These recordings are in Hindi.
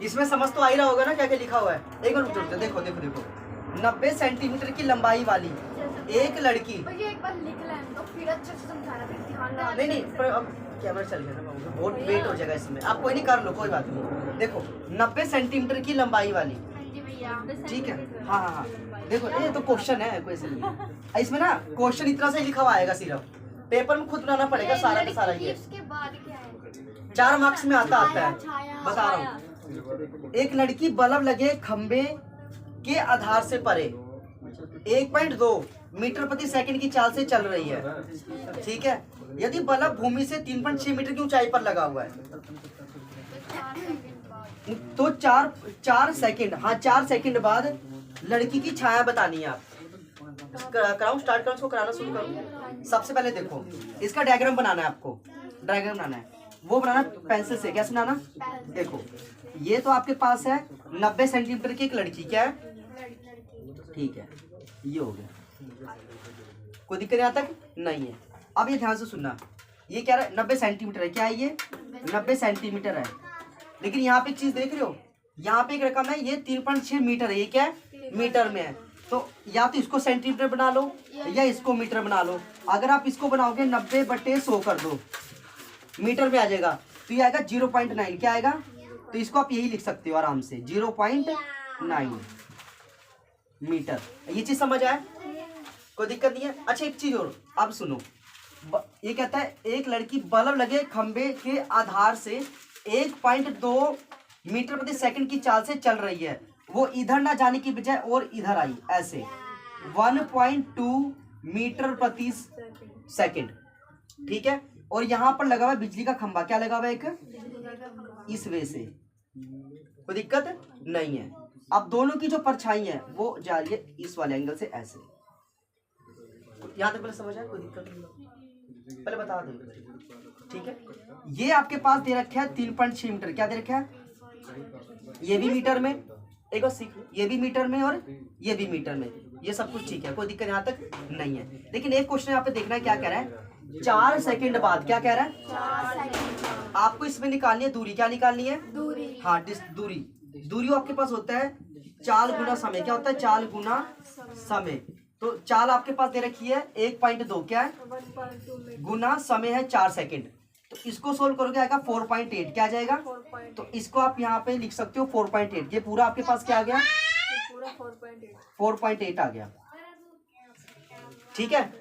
इसमें समझ तो आ ही रहा होगा ना क्या क्या लिखा हुआ है। एक बार रुक जाओ, देखो देखो देखो, 90 सेंटीमीटर की लंबाई वाली एक लड़की। एक बार लिख लें तो फिर अच्छे से समझाना, फिर ध्यान लगा। नहीं पर अब कैमरा चल गया ना, बहुत वेट हो जाएगा इसमें। आप कोई नहीं, कर लो, कोई बात नहीं। देखो 90 सेंटीमीटर की लंबाई वाली, ठीक है। हाँ हाँ हाँ, देखो ये तो क्वेश्चन है, कोई ऐसे नहीं इसमें ना। क्वेश्चन इतना से लिखा हुआ आएगा, सिर्फ पेपर में खुद बनाना पड़ेगा सारा का सारा। ये उसके बाद क्या है? 4 मार्क्स में आता है, बता रहा हूँ। एक लड़की बल्ब लगे खंबे के आधार से परे 1.2 मीटर प्रति सेकंड की चाल से चल रही है, ठीक है। यदि बल्ब भूमि से 3.6 मीटर की ऊंचाई पर लगा हुआ है तो 4 सेकंड, हाँ 4 सेकंड बाद लड़की की छाया बतानी है। आप कराऊं, स्टार्ट करूं, इसको कराना शुरू करूं। सबसे पहले देखो, इसका डायग्राम बनाना है आपको। डायग्राम बनाना है, वो बनाना पेंसिल से। कैसे बनाना? देखो ये तो आपके पास है 90 सेंटीमीटर की एक लड़की, क्या है, ठीक है, ये हो गया। कोई दिक्कत यहाँ तक नहीं है। अब ये ध्यान से सुनना, ये क्या है, 90 सेंटीमीटर है। क्या है ये? 90 सेंटीमीटर है। लेकिन यहाँ पे एक चीज देख रहे हो, यहाँ पे एक रकम है, ये 3.6 मीटर है। ये क्या है? मीटर में है। तो या तो इसको सेंटीमीटर बना लो या इसको मीटर बना लो। अगर आप इसको बनाओगे 90/100 कर दो, मीटर में आ जाएगा, तो ये आएगा 0.9। क्या आएगा? तो इसको आप यही लिख सकते हो आराम से, 0.9 मीटर। ये चीज समझ आए? कोई दिक्कत नहीं है। अच्छा एक चीज और, अब सुनो, ये कहता है एक लड़की बल्ब लगे खंबे के आधार से 1.2 मीटर प्रति सेकंड की चाल से चल रही है। वो इधर ना जाने की बजाय और इधर आई, ऐसे 1.2 मीटर प्रति सेकंड, ठीक है। और यहाँ पर लगा हुआ है बिजली का खंभा। क्या लगा हुआ है? एक इस वे से, कोई दिक्कत नहीं है। अब दोनों की जो परछाई है वो जा रही है इस वाले एंगल से, ऐसे। यहाँ तक पहले समझ आया? कोई दिक्कत नहीं, पहले बता दो, ठीक है। ये आपके पास दे रखा है 3.6 मीटर। क्या दे रखा है? ये भी मीटर में, एक बार सीख लो, ये भी मीटर में और ये भी मीटर में, ये सब कुछ ठीक है, कोई दिक्कत यहाँ तक नहीं है। लेकिन एक क्वेश्चन यहाँ पे देखना है, क्या कह रहा है? 4 सेकंड बाद। क्या कह रहा है? 4 सेकंड आपको इसमें निकालनी है दूरी। क्या निकालनी है? दूरी। हाँ दूरी। दूरी आपके पास होता है 4 गुना समय। क्या होता है? 4 गुना समय। तो चाल आपके पास दे रखी है 1.2, क्या है, गुना समय है 4 सेकंड। तो इसको सोल्व करोगे आएगा 4.8। क्या आ जाएगा? तो इसको आप यहाँ पे लिख सकते हो 4.8। ये पूरा आपके पास क्या आ गया? 4.8 आ गया, ठीक है।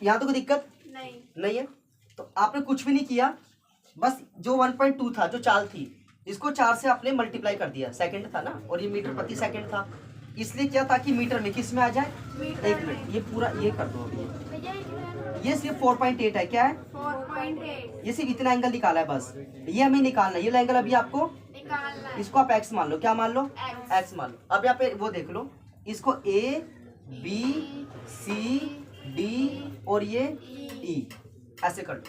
यहाँ तो कोई दिक्कत नहीं है। तो आपने कुछ भी नहीं किया, बस जो 1.2 था, जो चाल थी, इसको 4 से आपने मल्टीप्लाई कर दिया। सेकंड था ना, और ये मीटर प्रति सेकंड था, इसलिए क्या, ताकि मीटर में किस में आ जाए? 1 मिनट। ये पूरा ये कर दो अभी। ये सिर्फ 4.8 है। क्या है? 4.8। ये सिर्फ इतना एंगल निकाला है बस, ये हमें निकालना है। ये एंगल अभी आपको निकालना है। इसको आप एक्स मान लो। क्या मान लो? एक्स मान लो। अब यहाँ पे वो देख लो, इसको ए बी सी डी और ये ई, ऐसे कर लो।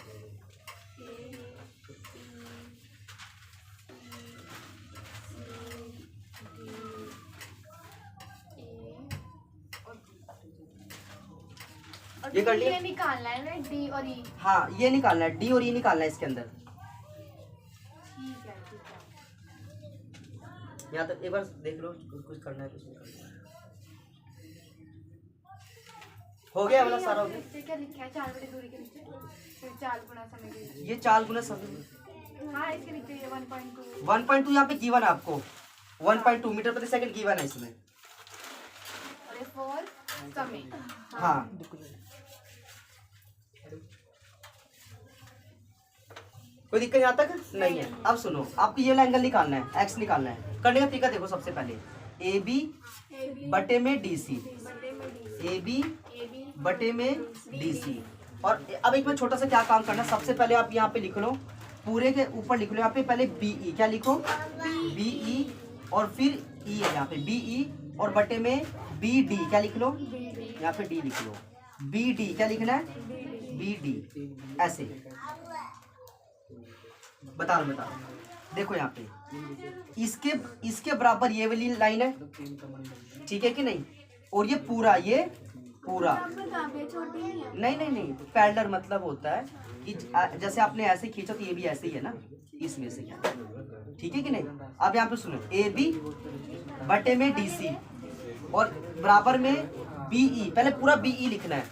ये कर लिया? ये निकालना है ना, डी और ई। हाँ ये निकालना है, डी और ई निकालना है इसके अंदर। ठीक है ठीक है। यहाँ तक एक बार देख लो, कुछ करना है, कुछ नहीं करना है। हो गया वाला सारा? हो गया। क्या लिखा है? 4 बटे दूरी के नीचे फिर 4 गुना समय के नीचे। ये 4 गुना समय। हाँ इसके नीचे ये 1.2। 1.2 यहाँ पे गिवन है आपको, 1.2 मीटर प्रति सेकंड गिवन है इसमें। और ये 4 समय। हाँ कोई दिक्कत यहाँ तक नहीं है। अब सुनो, आपको ये एंगल निकालना है, एक्स निकालना है। करने का तरीका देखो, सबसे पहले ए बी बटे में डी सी, ए बी बटे में डी सी। और अब एक में छोटा सा क्या काम करना है, सबसे पहले आप यहाँ पे लिख लो, पूरे के ऊपर लिख लो यहाँ पे पहले बी ई। क्या लिखो? बी ई, और फिर ई है यहाँ पे बी ई, और बटे में बी डी। क्या लिख लो? यहाँ पे डी लिख लो, बी डी। क्या लिखना है? बी डी, ऐसे बता रहा देखो यहाँ पे इसके बराबर ये वाली लाइन है, ठीक है कि नहीं, और ये पूरा छोटी नहीं है। नहीं, पैरेलल मतलब होता है कि जैसे आपने ऐसे खींचा तो ये भी ऐसे ही है ना, इसमें से क्या, ठीक है कि नहीं। अब यहाँ पे सुनो, ए बी बटे में डी सी और बराबर में बी ई, पहले पूरा बी ई लिखना है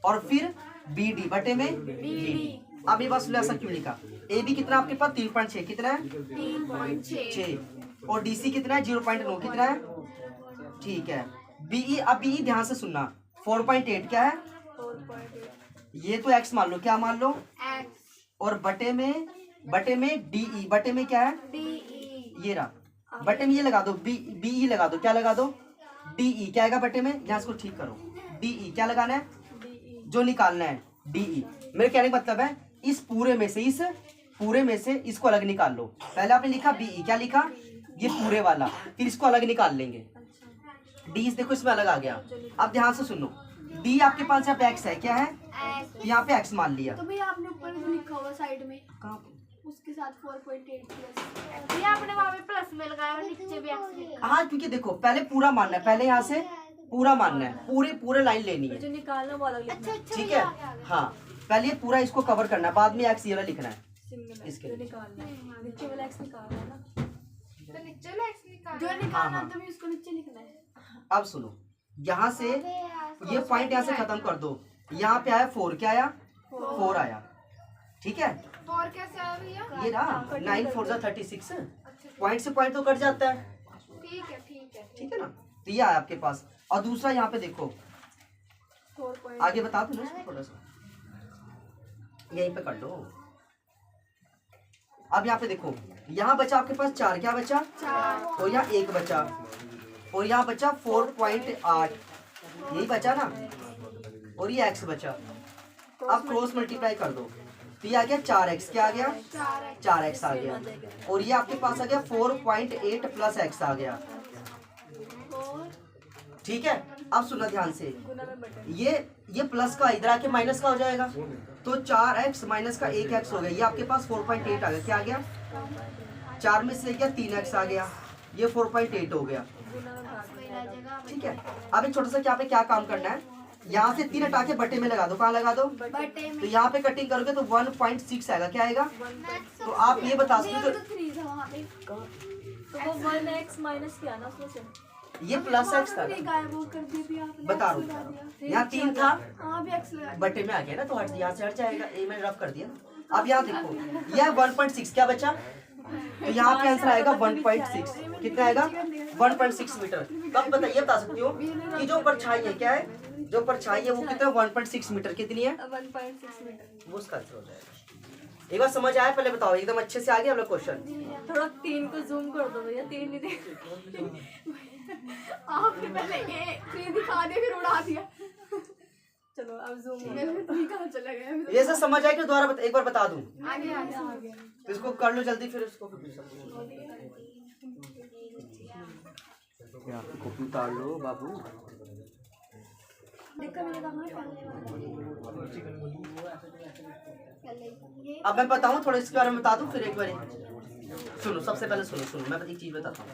और फिर बी डी बटे में बी डी। अब ये बात ऐसा क्यों लिखा, ए बी कितना आपके पास 3.6 कितना है 3.6 और डी सी कितना है 0.9 कितना है, ठीक है। बीई, अब बीई ध्यान से सुनना, 4.8 क्या है, 4.8 ये तो एक्स मान लो, क्या मान लो x और बटे में डीई, बटे में क्या है d ये रहा, बटे में ये लगा दो, बीई लगा दो, क्या लगा दो डीई, क्या आएगा बटे में, यहाँ इसको ठीक करो, डीई क्या लगाना है जो निकालना है डीई। मेरे कहने का मतलब है इस पूरे में से इसको अलग निकाल लो। पहले आपने लिखा बीई, क्या लिखा ये पूरे वाला, फिर इसको अलग निकाल लेंगे, डी देखो इसमें अलग आ गया। अब ध्यान से सुनो, डी आपके पास यहाँ पे एक्स है, क्या है x। यहाँ पे एक्स मान लिया, तो भैया आपने ऊपर जो लिखा हुआ साइड में कहाँ पे? उसके साथ 4.8 प्लस, ये आपने वहाँ पे प्लस में लगाया और नीचे भी x लिखा। हाँ क्योंकि देखो पहले पूरा मानना है, पहले यहाँ से पूरा मानना है, पूरे लाइन लेनी है, जो निकालना वो अलग लिखना है। ठीक है। हाँ पहले ये पूरा इसको कवर करना है, बाद में एक्स ये वाला लिखना है सिंगल इसके जो लिए। निकालना है, नीचे वाला एक्स निकालना है ना। तो नीचे वाला x निकालना, जो निकालना हाँ। तो भी उसको नीचे लिखना है। अब सुनो, यहाँ से ये पॉइंट यहाँ से खत्म कर दो, यहाँ पे आया 4, क्या आया 4 आया, ठीक है। और कैसे आया भैया? ये रहा 9 4 जा 36, पॉइंट से पॉइंट तो कट जाता है, ठीक है ठीक है ना। तो ये आया आपके पास, और दूसरा यहाँ पे देखो, 4. आगे बता दो ना इसको थोड़ा सा, यहीं पे कर लो। अब यहाँ पे देखो, यहाँ बचा आपके पास 4, क्या बचा 4 और यहाँ 1 बचा और यहाँ बचा 4.8, यही बचा ना, और ये x बचा। अब क्रॉस मल्टीप्लाई कर दो, तो ये आ गया 4x, क्या आ गया 4x आ गया, और ये आपके पास आ गया 4.8 प्लस x आ गया, ठीक है। अब सुना ध्यान से, ये प्लस का इधर आके माइनस का हो जाएगा, तो 4x माइनस का 1x हो गया, ये आपके पास 4.8 आ गया, क्या आ गया 4 में से क्या 3x आ गया, ये 4.8 हो गया, ठीक है। अब एक छोटा सा क्या पे क्या काम करना है, यहाँ से 3 हटा के बटे में लगा दो, कहाँ लगा दो, बटे में। तो यहाँ पे कटिंग करोगे तो 1.6 आएगा, क्या आएगा, तो आप ये बता सकते हो तो 3 था वहाँ पे, तो वो 1x माइनस किया ना उसमें से। ये प्लस x था, गायब वो कर दी थी आपने, बता x रहा लगा हूँ, दिया। यहाँ 3 था हाँ भी x लगा दिया। बटे में आ गया ना, तो हट यहाँ से हट जाएगा, ए मैंने रफ कर दिया ना। अब यहाँ देखो, यह 1.6 क्या बचा, तो यहाँ पे आंसर आएगा 1.6, कितना आएगा 1.6 मीटर। तो आप बताइए, बता सकती हो कि जो परछाई है क्या है, जो परछाई है वो कितना 1.6 मीटर कितनी है, 1.6 मीटर। वो उसका आंसर हो जाएगा। एक बार समझ आया, पहले बताओ एकदम अच्छे से आ गया हम लोग क्वेश्चन। थोड़ा 3 को जूम कर दो भैया, 3 नहीं दे। आपने पहले ये 3 दिखा दिया फिर उड़ा दिया। चलो अब जूम हो मेरे को 3 कहाँ चला गया? ये सब समझ आया कि दोबारा एक बार बता दूं, आगे आगे तो इसको कर लो जल्दी, फिर उसको कॉपी उतार लो बाबू। देखो मेरे काम में अब मैं बताऊं थोड़ा इसके बारे में बता दूं, फिर एक बार सुनो, सबसे पहले सुनो मैं एक चीज बताता हूँ,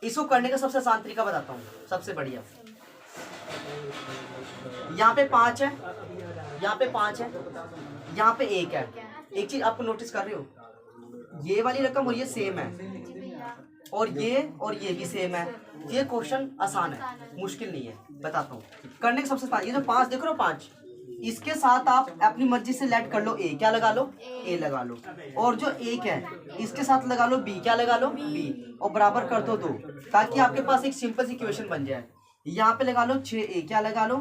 इसको करने का सबसे आसान तरीका बताता हूँ, सबसे बढ़िया। यहाँ पे 5 है, यहाँ पे 5 है, यहाँ पे 1 है। एक चीज आपको नोटिस कर रहे हो, ये वाली रकम और ये सेम है, और ये भी सेम है। ये क्वेश्चन आसान है, मुश्किल नहीं है, बताता हूँ करने का सबसे आसान। ये जो 5 देख रहे हो 5, इसके साथ आप अपनी मर्जी से लेट कर लो, ए क्या लगा लो, ए लगा लो, और जो 1 है इसके साथ लगा लो बी, क्या लगा लो बी, और बराबर कर दो 2, ताकि आपके पास एक सिंपल सी इक्वेशन बन जाए। यहाँ पे लगा लो 6a, क्या लगा लो,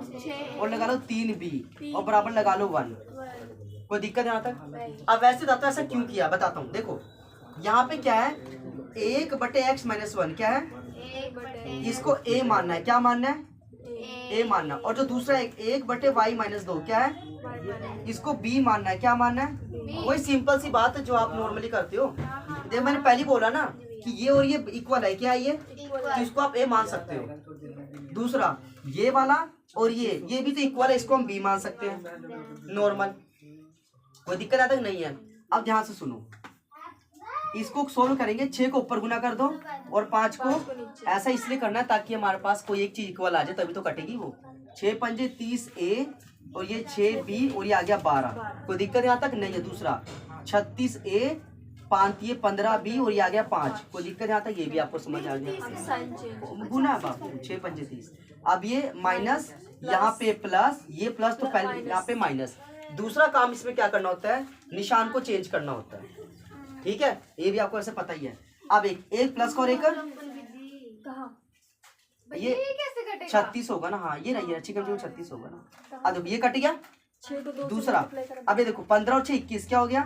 और लगा लो 3b, और बराबर लगा लो 1। कोई दिक्कत यहाँ तक? अब वैसे बताता हूँ ऐसा क्यों किया, बताता हूँ। देखो यहाँ पे क्या है, 1 बटे x माइनस 1 क्या है, इसको a मानना है, क्या मानना है a मानना, और जो दूसरा 1 बटे y माइनस 2 क्या है, इसको b मानना है, क्या मानना है। वही सिंपल सी बात है जो आप नॉर्मली करते हो। देखो मैंने पहले बोला ना कि ये और ये इक्वल है, क्या है ये, तो इसको आप a मान सकते हो। दूसरा ये वाला और ये भी तो इक्वल है, इसको हम b मान सकते हैं नॉर्मल, कोई दिक्कत आता नहीं है। अब ध्यान से सुनो, इसको सोल्व करेंगे, 6 को ऊपर गुना कर दो और 5 को ऐसा इसलिए करना है ताकि हमारे पास कोई एक चीज इक्वल आ जाए, तभी तो कटेगी वो। 6 पंजे 30A और ये 6B और ये आ गया 12। कोई दिक्कत यहाँ तक नहीं है। दूसरा 36A 5 ये 15B और ये आ गया 5। कोई दिक्कत यहाँ तक, ये भी आपको समझ आ गया। गुना बाबू 6 पंजे 30। अब ये माइनस यहाँ पे प्लस, ये प्लस तो पहले यहाँ पे माइनस। दूसरा काम इसमें क्या करना होता है, निशान को चेंज करना होता है, ठीक है, ये भी आपको ऐसे पता ही है। अब एक प्लस का और एक ये कैसे कटेगा? 36 होगा ना, हाँ ये रही है 36 होगा ना। अब ये कट गया। दूसरा अब ये देखो 15 और 6 21, क्या हो गया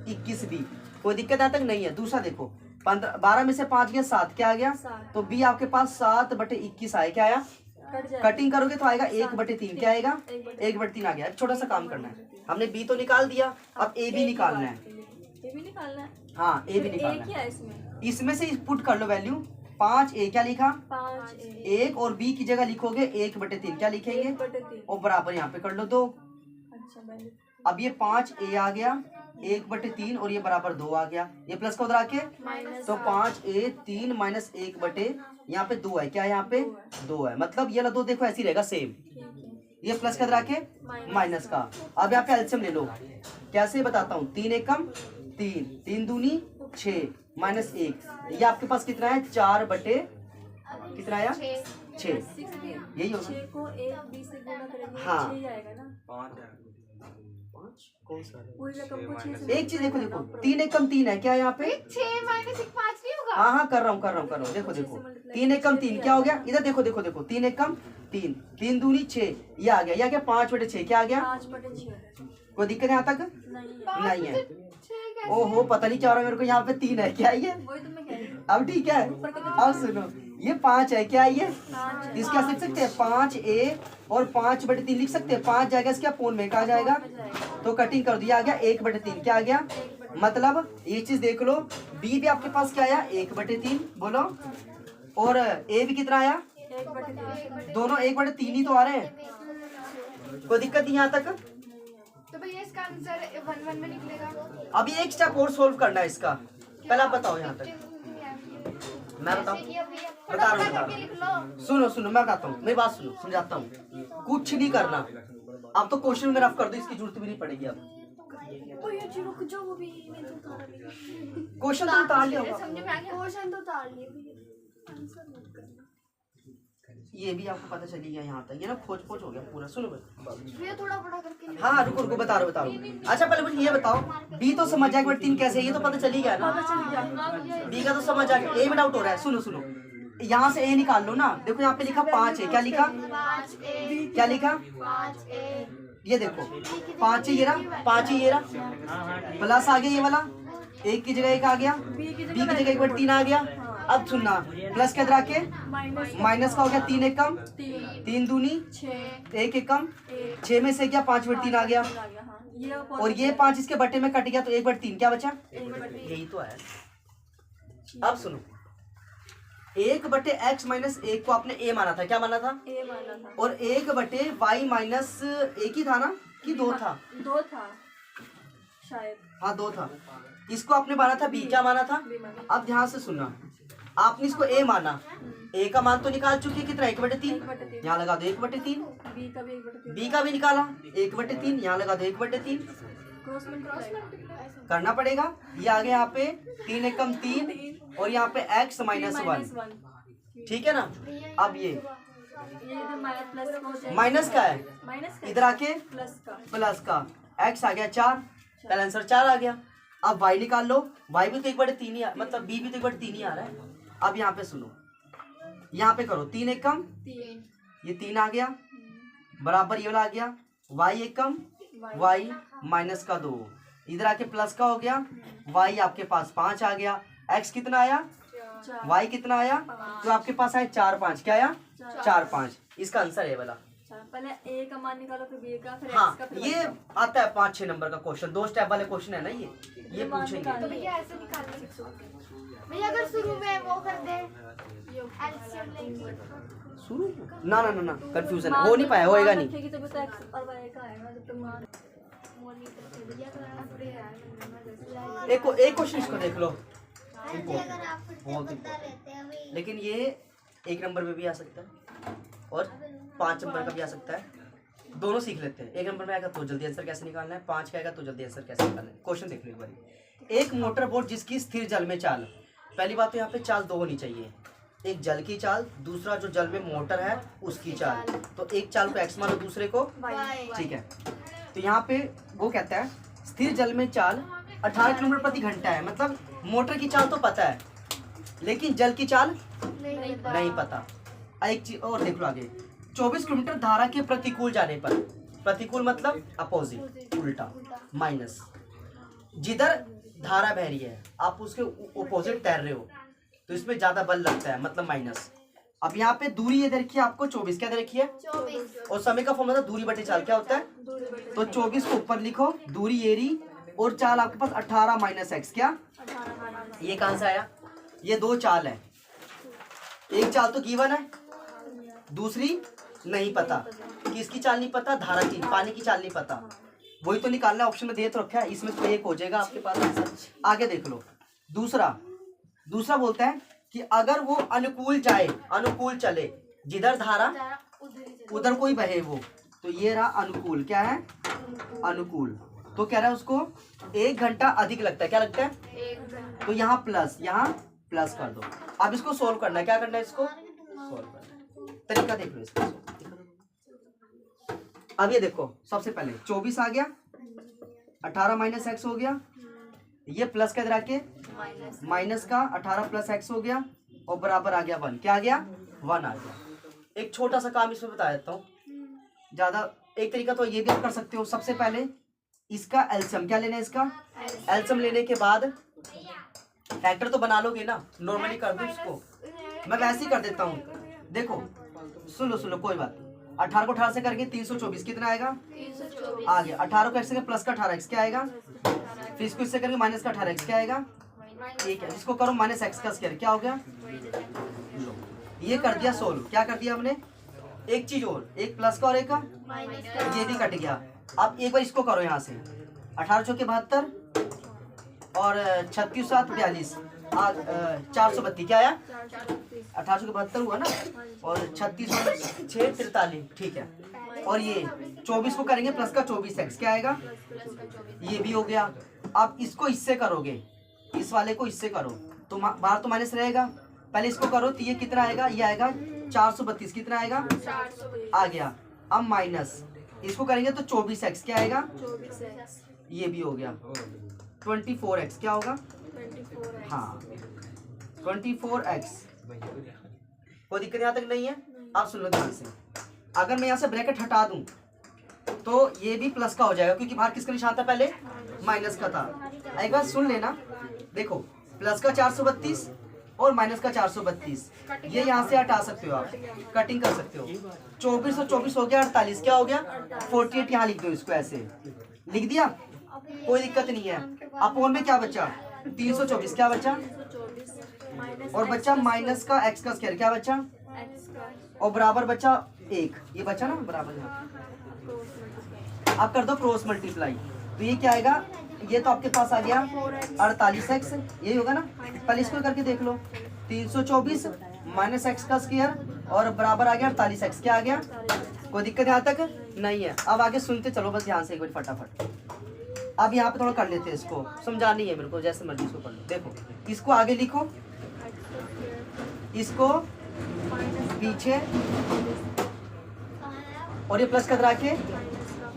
21B। कोई दिक्कत यहाँ तक नहीं है। दूसरा देखो 12 में से 5 गया 7, क्या आ गया, तो B आपके पास 7/21 आया, क्या आया, कटिंग करोगे तो आएगा 1/3, क्या आएगा 1/3 आ गया। अब छोटा सा काम करना है, हमने B तो निकाल दिया, अब A भी निकालना है। हाँ A भी निकालना है। इसमें से पुट कर लो वैल्यू 5A, क्या लिखा 1 और B की जगह लिखोगे 1/3, क्या लिखेंगे और बराबर यहाँ पे कर लो 2। अब ये 5A आ गया 1/3 और ये बराबर 2 आ गया। ये प्लस का उधर आके तो 5A 3 माइनस 1/, यहाँ पे 2 है, क्या है यहाँ पे 2 है, मतलब ये 2 देखो ऐसे ही रहेगा सेम। ये प्लस का उधर आके माइनस का। अब यहाँ पे एलसीएम ले लो, कैसे बताता हूँ, 3 एकम 3, 3 दूनी 6 माइनस 1, ये आपके पास कितना है 4/, कितना आया 6, यही होगा। हाँ एक चीज देखो, 3 एकम 3 है, क्या है यहाँ पे 6 माइनस 1 5 नहीं होगा? हाँ कर रहा हूँ। देखो 3 एकम 3 क्या हो गया, इधर देखो 3 एकम 3, 3 दूनी 6, ये आ गया 5/6, क्या आ गया 5/6। कोई दिक्कत यहाँ तक नहीं है। 6 ओहो पता नहीं क्या हो रहा है मेरे को, यहाँ पे 3 है, क्या ये अब ठीक है। अब सुनो ये 5 है, क्या ये इसके क्या लिख सकते हैं 5A और 5/3 लिख सकते हैं। 5 जाएगा इसका पोन में क्या जाएगा, तो कटिंग कर दिया, आ गया 1/3, क्या आ गया, मतलब ये चीज देख लो। B भी आपके पास क्या आया 1/3 बोलो, और A भी कितना आया, दोनों 1/3 ही तो आ रहे हैं। कोई दिक्कत नहीं यहाँ तक। तो भैया इसका आंसर 1 में निकलेगा। अभी एक स्टेप और सोल्व करना है इसका, पहले आप बताओ यहाँ तक। मैं बताऊं, बता रहा हूँ, सुनो मैं बताता हूँ, मेरी बात सुनो, समझाता हूँ। कुछ नहीं करना, अब तो क्वेश्चन में रफ कर दो, इसकी जरूरत भी नहीं पड़ेगी। अब क्वेश्चन तो उतार लिया होगा, क्वेश्चन तो उतार लिए, ये भी आपको पता चली गया यहाँ तक। ये ना खोज पोच हो गया पूरा। सुनो भैया थोड़ा बड़ा करके। हाँ रुको बता रहा हूँ। अच्छा पहले मुझे ये बताओ, B तो समझ आएगा बट 3 कैसे है, ये तो पता चली गया ना, B का तो समझ आ गया। A में डाउट हो रहा है, सुनो यहाँ से A निकाल लो ना। देखो यहाँ पे लिखा 5 है, क्या लिखा 5A, क्या लिखा 5A, ये देखो 5 ये रहा, 5 ये रहा, प्लस आ गया ये वाला, 1 की जगह 1 आ गया, B की जगह 1/3 आ गया। अब सुनना, प्लस के इधर के माइनस का हो गया 3 एकम 3 दूनी 1 एकम 6 में से क्या 5/3 आ गया, और ये 5 इसके बटे में कट गया तो 1/3 क्या बचा, यही तो है। अब सुनो 1/x माइनस 1 को आपने A माना था, क्या माना था, और 1/y माइनस 1 ही था ना कि 2 था, 2 था शायद, हाँ 2 था। इसको आपने माना था B, क्या माना था। अब ध्यान से सुनना, आपने इसको A माना, A का मान तो निकाल चुके कितना 1/3, यहाँ लगा दो 1/3, B का भी निकाला 1/3, यहाँ लगा दो 1/3, करना पड़ेगा। ये आ गया यहाँ पे 3 एकम 3 और यहाँ पे x माइनस 1, ठीक है ना। अब ये माइनस का है, इधर आके प्लस का, x आ गया 4, पहला आंसर 4 आ गया। अब y निकाल लो, y भी तो 1/3 ही मतलब b भी तो 1/3 ही आ रहा है। अब यहाँ पे सुनो, यहाँ पे करो 3 एकम 3, ये 3 आ गया बराबर ये वाला आ गया, y एकम y माइनस का 2, इधर आके प्लस का हो गया, y आपके पास 5 आ गया, x कितना आया, y कितना आया, तो आपके पास आया 4 5, क्या आया 4 5, इसका आंसर है वाला। पहले A का मान निकालो फिर B का, फिर हाँ X का, फिर ये आता है 5 6 नंबर का क्वेश्चन, 2 स्टेप वाले क्वेश्चन है ना ये पूछेंगे। तो भैया ऐसे निकालना सीखो भैया। अगर शुरू में वो कर दे एलसीएम लेंगे शुरू ना कंफ्यूजन हो नहीं पाया, होएगा नहीं। रखेगी तो बस X और Y का आएगा, जब तक मान एक क्वेश्चन इसको देख लो, इम्पोर्टेंट, बहुत इम्पोर्टेंट। लेकिन ये 1 नंबर में भी आ सकता है और 5 नंबर का भी आ सकता है, दोनों सीख लेते हैं। 1 नंबर में आएगा तो जल्दी आंसर कैसे निकालना है, 5 का आएगा तो जल्दी आंसर कैसे निकालना है। क्वेश्चन देख लो एक बार। एक मोटर बोट जिसकी स्थिर जल में चाल, पहली बात तो यहाँ पे चाल 2 होनी चाहिए, एक जल की चाल, दूसरा जो जल में मोटर है उसकी चाल। तो एक चाल को x मानो, दूसरे को ठीक है। तो यहाँ पे वो कहता है स्थिर जल में चाल 18 किलोमीटर प्रति घंटा है, मतलब मोटर की चाल तो पता है लेकिन जल की चाल नहीं पता। एक चीज और देख लो आगे, 24 किलोमीटर धारा के प्रतिकूल जाने पर, प्रतिकूल मतलब अपोजिट, उल्टा, माइनस, जिधर धारा बह रही है आप उसके अपोजिट तैर रहे हो तो इसमें ज्यादा बल लगता है, मतलब माइनस। अब यहाँ पे दूरी ये देखिए आपको 24 क्या दे रखी है, 24 और समय का फॉर्मूला दूरी बटे चाल क्या होता है, तो 24 को ऊपर लिखो, दूरी ये रही, और चाल आपके पास 18 माइनस एक्स, क्या ये कहां से आया, ये 2 चाल है, एक चाल तो गिवन है, दूसरी नहीं पता। किसकी चाल नहीं पता, धारा की, पानी की चाल नहीं पता, वही तो निकालना है, ऑप्शन में दे तो रखा है, इसमें से एक हो जाएगा आपके पास आंसर। आगे देख लो, दूसरा बोलता है कि अगर वो अनुकूल जाए, अनुकूल चले, जिधर धारा उधर कोई बहे वो, तो ये रहा अनुकूल, क्या है अनुकूल, तो कह रहा है उसको 1 घंटा अधिक लगता है, क्या लगता है, तो यहाँ प्लस कर दो। अब इसको सोल्व करना है, क्या करना है, इसको सोल्व करना है, तरीका देख लो इसका। अब ये देखो, सबसे पहले 24 आ गया, 18 माइनस एक्स हो गया, ये प्लस का इधर आके माइनस का 18 प्लस एक्स हो गया, और बराबर आ गया 1, क्या आ गया 1 आ गया। एक छोटा सा काम इसमें बता देता हूँ, ज्यादा, एक तरीका तो ये भी आप कर सकते हो। सबसे पहले इसका एलसीएम, क्या लेना है, इसका एलसीएम लेने के बाद फैक्टर तो बना लोगे ना, नॉर्मली कर दो इसको, मैं वैसे ही कर देता हूँ। देखो सुन लो कोई बात, 18 को 18 से करके 324 कितना आएगा, आ गया। 18 को x से प्लस का 18x क्या आएगा, फिर इसको इससे करके माइनस का 18x क्या आएगा, ठीक है, इसको करो माइनस एक्स का स्क्वायर, क्या हो गया, ये कर दिया सोल्व। क्या कर दिया हमने, एक चीज और, एक प्लस का और एक का, ये भी कट गया। अब एक बार इसको करो यहाँ से, 18 चौके 72 और 36 7 42, 432 क्या आया, 18 चौके 72 हुआ ना, और 36 और 6 43, ठीक है। और ये 24 को करेंगे प्लस का 24x क्या आएगा, ये भी हो गया। अब इसको इससे करोगे, इस वाले को इससे करो तो बाहर तो माइनस रहेगा, पहले इसको करो तो ये कितना आएगा, ये आएगा 432, कितना आएगा, आ गया। अब माइनस इसको करेंगे तो 24x क्या आएगा, ये भी हो गया, 24x क्या होगा, हाँ 24x। कोई दिक्कत यहाँ तक नहीं है। आप सुन लो ध्यान से, अगर मैं यहाँ से ब्रैकेट हटा दूं तो ये भी प्लस का हो जाएगा, क्योंकि बाहर किसका निशान था, पहले माइनस का था। एक बार सुन लेना, देखो प्लस का 432 और माइनस का 432, ये यहाँ से हटा सकते हो आप, कटिंग कर सकते हो। 24 और 24 हो गया 48, क्या हो गया 48, यहाँ लिख दो, इसको ऐसे लिख दिया, कोई दिक्कत नहीं है। अपोन में क्या बचा, 324 क्या बचा, और बचा माइनस का एक्स का स्क्वायर क्या बचा, और बराबर बचा 1, ये बचा ना बराबर। आप कर दो क्रॉस मल्टीप्लाई, तो ये क्या आएगा, ये तो आपके पास आ गया 48x, यही होगा ना, पहले इसको करके देख लो, 324 माइनस एक्स का स्क्वायर और बराबर आ गया 48x, क्या आ गया, कोई दिक्कत यहाँ तक नहीं है। अब आगे सुनते चलो बस ध्यान से एक बार फटाफट। अब यहाँ पे थोड़ा कर लेते हैं, इसको समझानी है मेरे को, जैसे मर्जी इसको कर लो। देखो इसको आगे लिखो, इसको पीछे, और ये प्लस करा के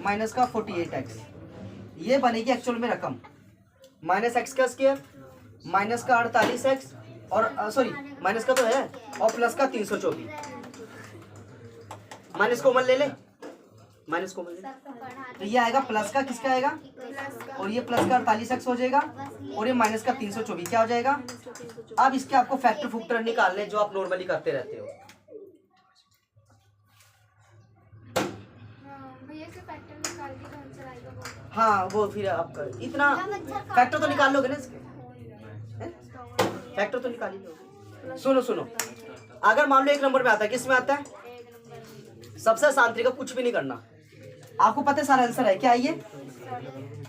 माइनस का 48x, ये बनेगी एक्चुअल में रकम, माइनस एक्स का स्क्वायर माइनस का 48x और सॉरी माइनस का तो है, और प्लस का 324, माइनस कॉमन ले ले, माइनस कॉमन ले, तो ये आएगा प्लस का, किसका आएगा, और ये प्लस का 48x हो जाएगा, और ये माइनस का 324 क्या हो जाएगा। अब इसके आपको फैक्टर फुक्टर निकालने जो आप नॉर्मली करते रहते हो। हाँ वो फिर आपका इतना फैक्टर तो निकाल लोगे ना इसके, फैक्टर तो निकाल ही लोगे। सुनो अगर मान लो 1 नंबर में आता है, किस में आता है, सबसे आसान तरीका कुछ भी नहीं करना, आपको पता है सारा आंसर है क्या, ये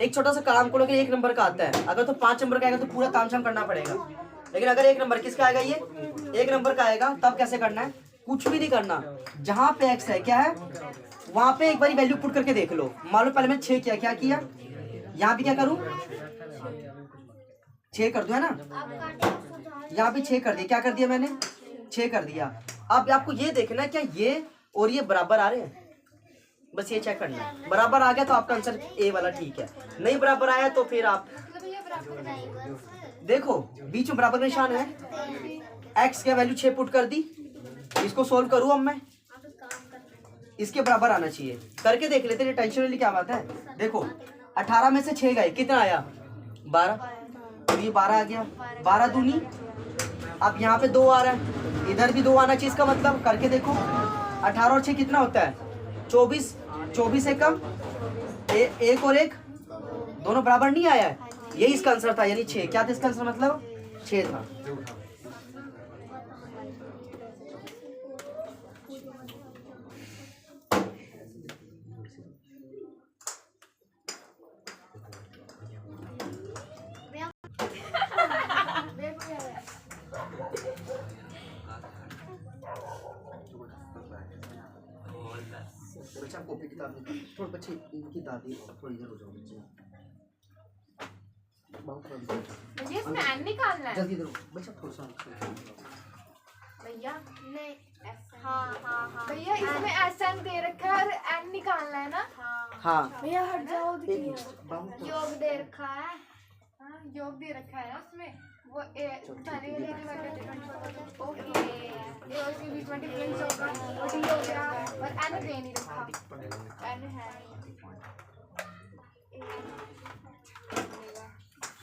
एक छोटा सा काम को लोगे 1 नंबर का आता है, अगर तो 5 नंबर का आएगा तो पूरा तामझाम करना पड़ेगा। लेकिन अगर एक नंबर किसका आएगा, ये एक नंबर का आएगा, तब कैसे करना है, कुछ भी नहीं करना, जहां पे एक्स है क्या है वहां पे एक बार वैल्यू पुट करके देख लो। मान लो पहले मैंने 6 किया, क्या किया, यहाँ भी क्या करूं 6 कर दो, है ना, यहाँ भी 6 कर दिया, क्या कर दिया मैंने 6 कर दिया। अब आपको ये देखना है क्या ये और ये बराबर आ रहे हैं, बस ये चेक करना है। बराबर आ गया तो आपका आंसर ए वाला ठीक है, नहीं बराबर आया तो फिर आप देखो बीच में बराबर का निशान है, एक्स की वैल्यू 6 पुट कर दी, इसको सोल्व करूँ अब मैं, इसके बराबर आना चाहिए, करके देख लेते हैं, टेंशन वाली क्या बात है। देखो 18 में से 6 गए, कितना आया 12, तो ये 12 आ गया, 12 दूनी, अब यहाँ पे 2 आ रहा है, इधर भी 2 आना चाहिए, इसका मतलब करके देखो 18 और 6 कितना होता है 24, 24 से कम एक और एक दोनों बराबर नहीं आया है, यही इसका आंसर था, यानी 6 क्या था इसका आंसर, मतलब 6 था। बच्चा कॉपी किताब निकाल, थोड़ा बच्चे इनकी दादी थोड़ी इधर हो जाओ बच्चे, मुझे इसमें एन निकालना है जल्दी इधर बच्चा थोड़ा सा भैया, नहीं हाँ भैया इसमें एस एन दे रखा है और एन निकालना है ना। हाँ भैया हट जाओ, एक योग दे रखा है, हाँ योग दे रखा है उसमें, वो पहले ओके ए और सी बीच में डिफरेंस होगा, और डी हो गया और एन दे नहीं रखा, एन है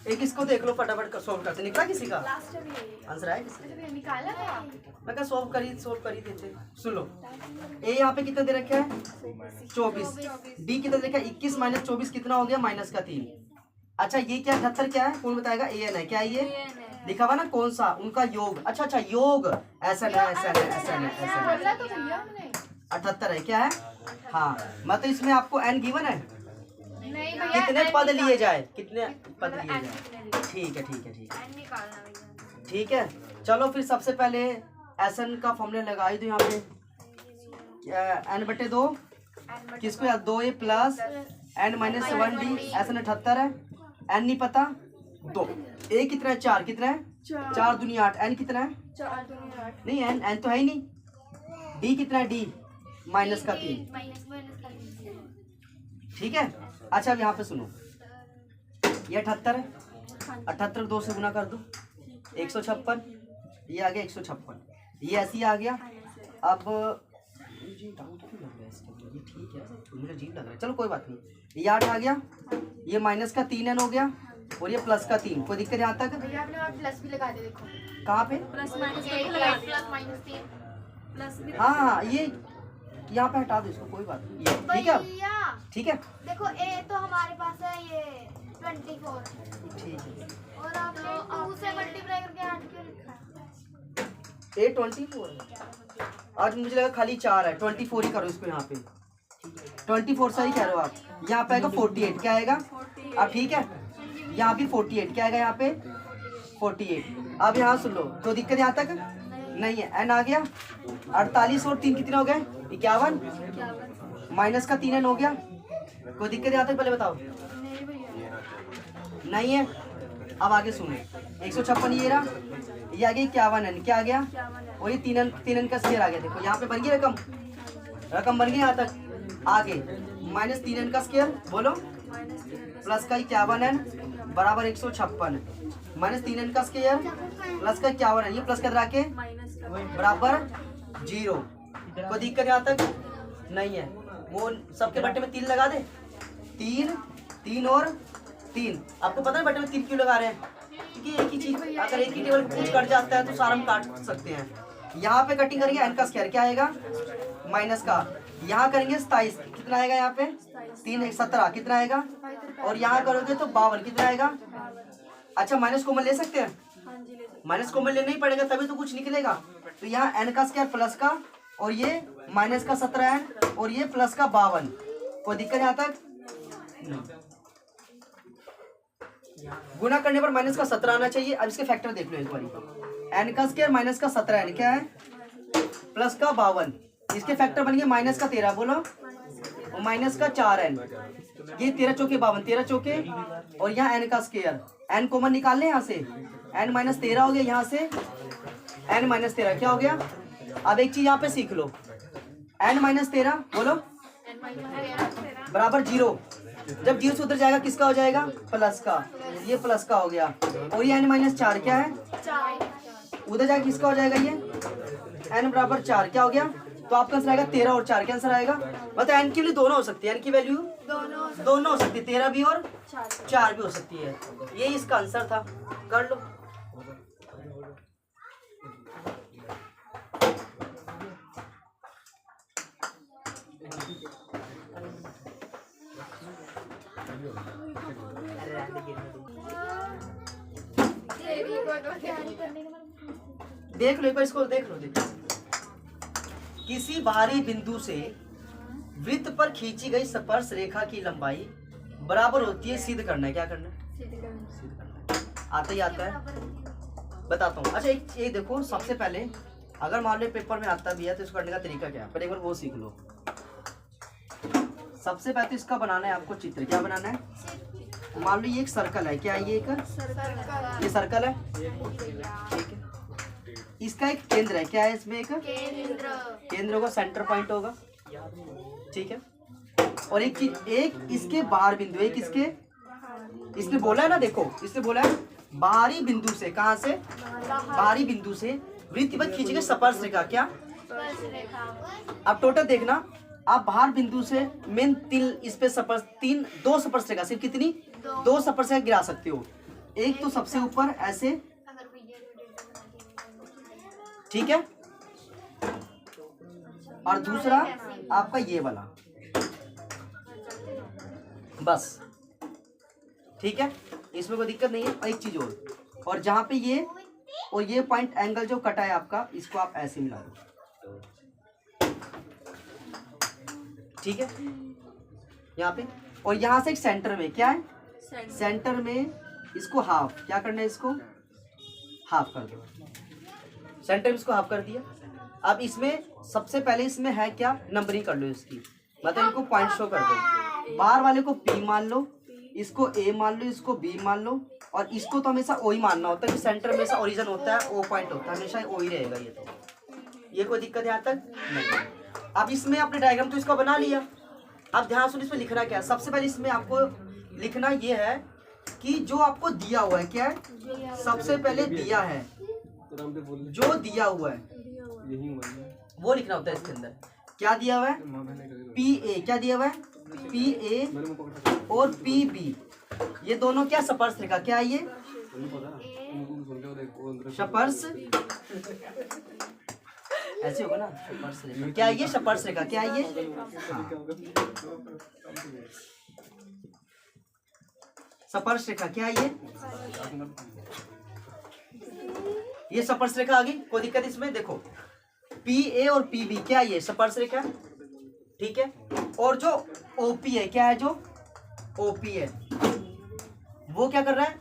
एक इसको देख लो फटाफट सोल्व करते, निकला किसी का लास्ट में यही आंसर आया किसी का, निकाला था। मैं क्या सोल्व कर ही देते। सुन लो ए यहाँ पे कितना दे रखा है 24, डी कितना दे रखा है 21 माइनस 24 कितना हो गया -3। अच्छा ये क्या 78 क्या है कौन बताएगा, ए एन है, क्या है ये लिखा हुआ ना कौन सा उनका योग, अच्छा योग ऐसा है 78 है, क्या है हाँ, मतलब इसमें आपको एन गिवन है, नहीं भैया कितने पद लिए जाए, कितने पद लिए एन जाए, ठीक है ठीक है ठीक है एन निकालना भैया, ठीक है। चलो फिर सबसे पहले एस एन का फॉर्मूला लगा ही दो यहाँ पे, n/2 किसको याद 2a plus n minus 1d, S N 78 है, n नहीं पता 2, a कितना है 4, कितना है 4 दूनी 8, n कितना है 4 दूनी 8, नहीं n तो है ही नहीं, d कितना है d -3, ठीक है। अच्छा अब यहाँ पे सुनो, ये 78 है, 78 को 2 से गुना कर दो 156, ये आ गया 156, ये ऐसे ही आ गया। अब मुझे डाउट क्यों लग रहा है इसके अंदर, ये ठीक है मुझे अजीब लग रहा है, चलो कोई बात नहीं, ये 8 आ गया, ये -3n हो गया और ये +3, कोई दिक्कत यहाँ तक, भैया आपने वहाँ प्लस भी लगा दे, देखो कहाँ पे plus minus plus minus 3 plus भी हाँ ये यहाँ पे हटा दो इसको, कोई बात नहीं, ये ठीक है भैया ठीक है देखो ए तो हमारे पास है ये 24, ठीक है, और आपने 2 से मल्टीप्लाई करके 8 क्यों लिखा है, ए 24 आज मुझे लगा खाली 4 है, 24 ही करो इसको यहाँ पे, 24 सही कह रहे हो आप, यहाँ पे आएगा 48, क्या आएगा अब ठीक है, यहाँ भी 48, क्या आएगा यहाँ पे 48। अब यहाँ सुन लो, तो दिक्कत यहाँ तक नहीं है, एन आ गया 48 और 3 कितने हो गए 51, -3n हो गया, कोई दिक्कत यहाँ तक पहले बताओ, नहीं भैया नहीं है। अब आगे सुनो 156 ये रहा, ये आ गया 51n, क्या आ गया और ये 3n का स्क्वायर आ गया, देखो यहाँ पे बन गई रकम बन गई यहाँ तक, आगे -3n का स्क्वायर बोलो प्लस का 51n बराबर 156, -3n का स्क्वायर प्लस का 51n, ये प्लस का के बराबर 0, कोई दिक्कत यहाँ तक नहीं है। वो सबके बट्टे में 3 लगा दे, 3 और 3, आपको पता है बट्टे में 3 क्यों लगा रहे हैं, क्योंकि एक ही चीज अगर एक ही टेबल कुछ कट जाता है तो सारा हम काट सकते हैं। यहाँ पे कटिंग करेंगे n का स्क्वायर क्या आएगा माइनस का, यहाँ करेंगे 27, कितना आएगा यहाँ पे 3 17 कितना आएगा, और यहाँ करोगे तो 52 कितना आएगा। अच्छा माइनस कॉमन ले सकते हैं, माइनस कॉमन लेना ही पड़ेगा तभी तो कुछ निकलेगा, तो यहाँ n का स्क्वायर प्लस का और ये माइनस का 17n और ये प्लस का 52, कोई दिक्कत यहाँ तक गुना करने पर माइनस का 17 आना चाहिए। अब इसके फैक्टर देख लो एक बार। n का स्क्वायर माइनस का 17 n क्या है प्लस का 52, इसके फैक्टर बन गए माइनस का 13 बोलो और माइनस का 4n, ये 13 चौके 52, 13 चौके और यहाँ n का स्क्वायर, n कॉमन निकाल ले यहाँ से, n माइनस 13 हो गया, यहाँ से n माइनस 13 क्या हो गया। अब एक चीज यहाँ पे सीख लो, n माइनस 13 बोलो बराबर 0, जब 0 से उधर जाएगा किसका हो जाएगा प्लस का, ये प्लस का हो गया। और ये n माइनस 4 क्या है उधर जाएगा किसका हो जाएगा, ये n बराबर 4 क्या हो गया। तो आपका आंसर आएगा 13 और 4 क्या आंसर आएगा, मतलब n के लिए दोनों हो सकती है, n की वैल्यू दोनों हो सकती है, 13 भी और 4 भी हो सकती है। ये इसका आंसर था, कर लो। देख लो एक बार इसको, देख लो देखो। किसी बाहरी बिंदु से वृत्त पर खींची गई स्पर्श रेखा की लंबाई बराबर होती है, सिद्ध करना है, क्या करना है सिद्ध करना है। आता ही आता है, बताता हूँ। अच्छा एक देखो, सबसे पहले अगर मान लो पेपर में आता भी है तो इसको करने का तरीका क्या है, पर एक बार वो सीख लो। सबसे पहले तो इसका बनाना है आपको चित्र, क्या बनाना है, मान लो ये एक सर्कल है, क्या है ये एक ये सर्कल है, ठीक है। इसका एक केंद्र है, क्या है इसमें एक केंद्र होगा, सेंटर पॉइंट होगा, ठीक है। और एक चीज, एक इसके बाहर बिंदु, एक इसके, इसने बोला है ना, देखो इसने बोला है बाहरी बिंदु से, कहां से बाहरी बिंदु से वृत्त पर खींची गई स्पर्श रेखा, क्या। अब टोटल देखना, आप बाहर बिंदु से मेन तिल इस पे स्पर्श, दो स्पर्श रेखा, सिर्फ कितनी दो स्पर्श रेखा गिरा सकते हो। एक तो सबसे ऊपर ऐसे, ठीक है, और दूसरा आपका ये वाला, बस ठीक है, इसमें कोई दिक्कत नहीं है। और एक चीज और जहां पे ये और ये पॉइंट एंगल जो कटा है आपका, इसको आप ऐसे मिला दो, ठीक है, यहाँ पे। और यहाँ से एक सेंटर में, क्या है सेंटर में, इसको हाफ, क्या करना है, इसको हाफ कर दो, सेंटर में इसको हाफ कर दिया। अब इसमें सबसे पहले इसमें है क्या, नंबरिंग कर लो इसकी, मतलब इनको पॉइंट शो कर दो। बाहर वाले को P मान लो, इसको A मान लो, इसको B मान लो, और इसको तो हमेशा O ही मानना होता है कि सेंटर हमेशा ओरिजिन होता है, O पॉइंट होता है, हमेशा O ही रहेगा। ये तो ये कोई दिक्कत है यहाँ तक नहीं। अब इसमें आपने डायग्राम तो इसका बना लिया, अब ध्यान सुन, इसमें लिखना क्या है। सबसे पहले इसमें आपको लिखना ये है कि जो आपको दिया हुआ है, क्या है, सबसे पहले दिया है, जो दिया हुआ है वो लिखना होता है। इसके अंदर क्या दिया हुआ है, PA, क्या दिया हुआ है PA और PB, ये दोनों क्या स्पर्श रेखा, क्या है ये स्पर्श, ऐसे होगा ना स्पर्श रेखा, क्या है ये स्पर्श रेखा, क्या है ये, हाँ स्पर्श रेखा, क्या है ये स्पर्श रेखा आ गई, कोई दिक्कत इसमें। देखो PA और PB क्या है, ये स्पर्श रेखा, ठीक है। और जो OP है, क्या है जो OP है, वो क्या कर रहा है,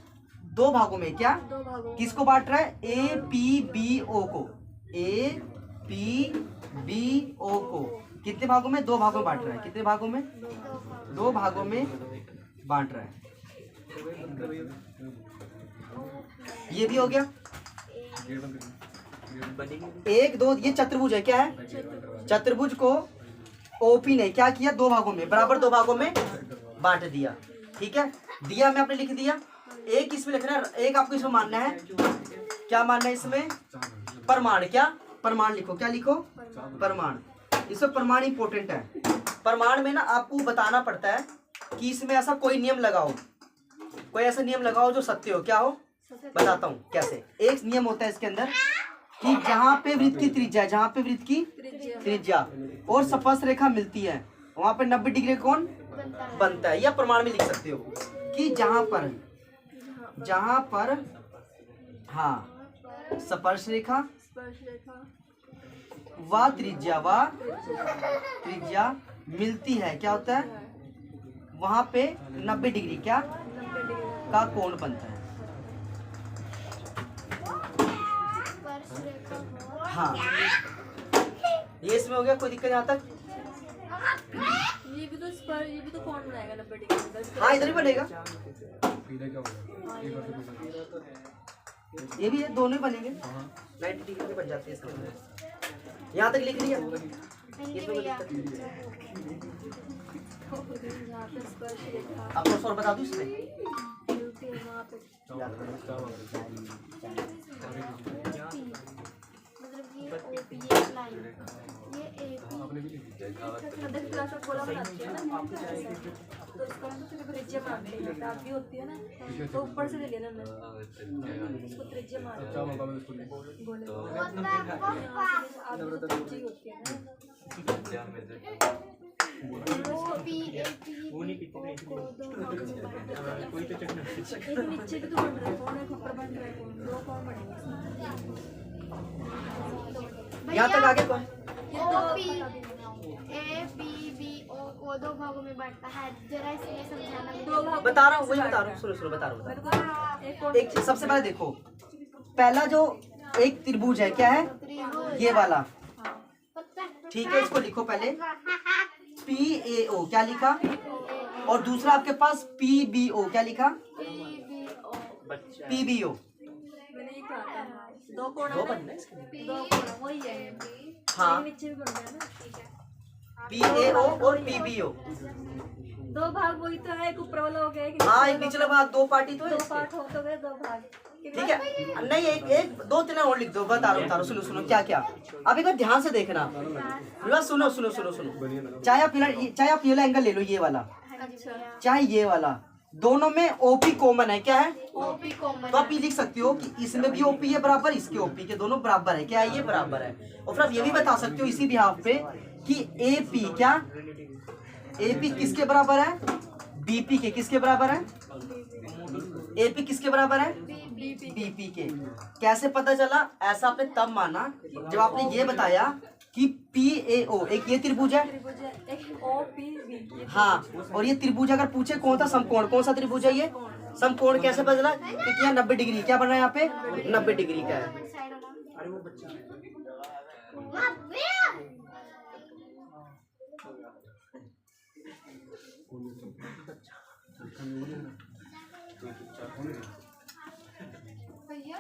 दो भागों में, क्या किसको बांट रहा है, APBO को, APBO को कितने भागों में, दो भागों में बांट रहा है, कितने भागों में, दो भागों में बांट रहा है। ये भी हो गया, एक दो, ये चतुर्भुज है, क्या है चतुर्भुज को OP ने क्या किया, दो भागों में, बराबर दो भागों में बांट दिया, ठीक है। दिया में आपने लिख दिया, एक इसमें लिखना है, एक आपको इसमें मानना है, क्या मानना है इसमें, प्रमाण, क्या प्रमाण लिखो, क्या लिखो प्रमाण। इसमें प्रमाण इंपॉर्टेंट है, प्रमाण में ना आपको बताना पड़ता है कि इसमें ऐसा कोई नियम लगाओ, कोई ऐसा नियम लगाओ जो सत्य हो, क्या हो, बताता हूँ कैसे। एक नियम होता है इसके अंदर कि जहाँ पे वृत्त की त्रिज्या, जहाँ पे वृत्त की त्रिज्या और स्पर्श रेखा मिलती है, वहां पे 90 डिग्री कौन बनता है, या प्रमाण में लिख सकते हो कि जहाँ पर हाँ स्पर्श रेखा व त्रिज्या मिलती है, क्या होता है, वहां पे 90 डिग्री, क्या का कोण बनता है। स्पर्श रेखा हो। हाँ ये इसमें हो गया, कोई दिक्कत यहाँ तक। ये भी तो कौन बनाएगा 90 डिग्री का? हाँ इधर ही बनेगा, ये भी है, दोनों ही बनेंगे 90 डिग्री के बन जाते हैं इसके अंदर। यहाँ तक लिख लिया, नहीं भैया। यहाँ पे स्पर्श रेखा आपको और बता दूँ इसमें। वहाँ पे मतलब ये OP ये लाइन, ये AP। अदर क्लास में गोला बनाती है ना, तो इसका मतलब फिर त्रिज्या मारते हैं। दाग भी होती है ना, तो ऊपर से ले लेना हमने, इसको त्रिज्या मारते हैं गोले को। आगे तो त्रिज्या होती है ना, OP AP को दो भागों में बांटा है। एक नीचे भी तो बन रहा है कौन, एक ऊपर बन रहा है कौन, दो कौन बनेगा? यहाँ तक आगे कौन? OP ABBO को दो भागों में बांटता है, जरा इसलिए समझाना। दो भाग बता रहा हूँ, वही बता रहा हूँ, सुनो बता रहा हूँ। मेरे को एक कौन एक चीज सबसे पहले देखो, पहला जो एक त्रिभुज है क्या है, ये वाला, ठीक है। इसको लिखो पहले PAO, क्या लिखा, और दूसरा आपके पास PBO, क्या लिखा, PBO। मैंने ये कहा था, दो कोण दो है बनना ना, है इसके लिए। दो कोण वही है। हाँ नीचे भी बन रहा है ना, PAO और PBO। दो भाग वही तो है, एक ऊपर वाला हो गया, एक हाँ एक निचला भाग, दो पार्टी तो है दो इसके। पार्ट हो तो गए, दो भाग। ठीक है, नहीं एक एक दो तीन और लिख दो, बता रहा हूँ, सुनो सुनो क्या क्या। अब एक बार ध्यान से देखना, सुनो सुनो सुनो सुनो, चाहे आप ये एंगल ले लो, ये वाला अच्छा चाहे ये वाला, दोनों में OP कॉमन है, क्या है, OP कॉमन। तो आप ये लिख सकते हो कि इसमें भी OP है बराबर, इसके OP के दोनों बराबर है, क्या है, ये बराबर है। और फिर आप ये भी बता सकते हो इसी बिहाफ पे कि AP क्या, AP किसके बराबर है, BP के किसके बराबर है, AP किसके बराबर है, BP के। कैसे पता चला, ऐसा आपने तब माना जब आपने ये बताया कि PAO एक ये त्रिभुज है, त्रिभुज है, एक OPB। हाँ, और ये त्रिभुज अगर पूछे कौन सा समकोण, कौन सा त्रिभुज है ये समकोण, कैसे पता चला, क्योंकि यहाँ 90 डिग्री क्या बन रहा है, यहाँ पे 90 डिग्री का है। भैया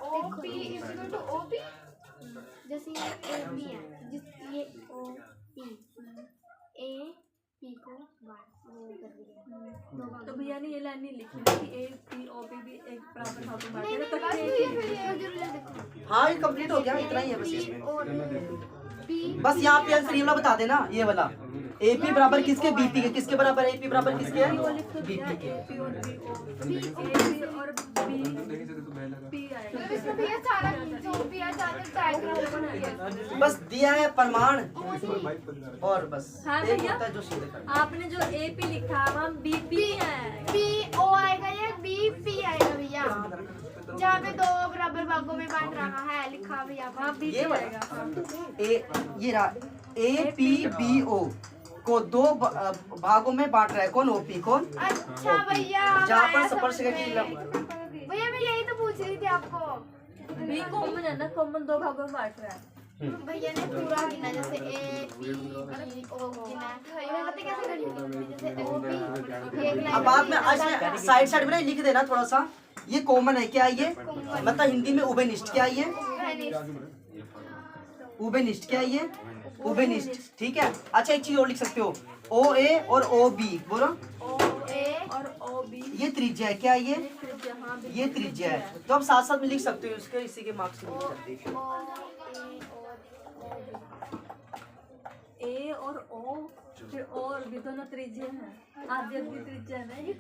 OP इक्वल टू OP, जैसे ये AB है, जिस ये OP AP को वो कर दिया। तो भैया ने ये लाइन नहीं लिखी ना कि APOB भी एक बराबर भाग में बांटे नहीं हैं, तो बस तक ये जरूर देखो। हाँ ये कंप्लीट हो गया, इतना ही है बस इसमें। और B बस यहाँ पे आंसर ये वाला बता देना, ये वाला AP बराबर किसके, BP के किसके बराबर है, AP बराबर किसके है, BP के। AP और BO, AB और P आएगा। इसमें भैया सारा जो भी है सारा डायग्राम बना है। बस दिया है प्रमाण, और बस हाँ एक भैया। होता है जो सीधे करना। आपने जो AP लिखा वहाँ BP है। BO आएगा या BP आएगा भैया, जहाँ पे दो बराबर भागों में बांट रहा है लिखा भैया वहाँ वहाँ। ये BP वाला आएगा। ये रहा APBO को दो भागों में बांट रहा है, कौन, OP कौन, अच्छा भैया जहाँ पर आया स्पर्श समझ रेखा में। भैया मैं यही तो पूछ रही थी आपको। B कॉमन है ना, कॉमन दो भागों में बांट रहा है। भैया ने पूरा गिना, जैसे ABO गिना, मुझे पता कैसे करेंगे, जैसे OP एक अब बाद में आज साइड साइड में ना लिख देना थोड़ा सा, ये कॉमन है क्या है, ये मतलब हिंदी में उभयनिष्ठ क्या है, ये उभयनिष्ठ क्या है, ये उभयनिष्ठ, ठीक है। अच्छा एक चीज और लिख सकते हो, OA और OB, बोलो OA और OB ये त्रिज्या है, क्या है, ये त्रिज्या, हाँ ये त्रिज्या है, तो आप साथ साथ में लिख सकते हो, उसके इसी के मार्क्स में A और O, फिर और भी दोनों त्रिज्या हैं, आधी आधी त्रिज्या है ना ये।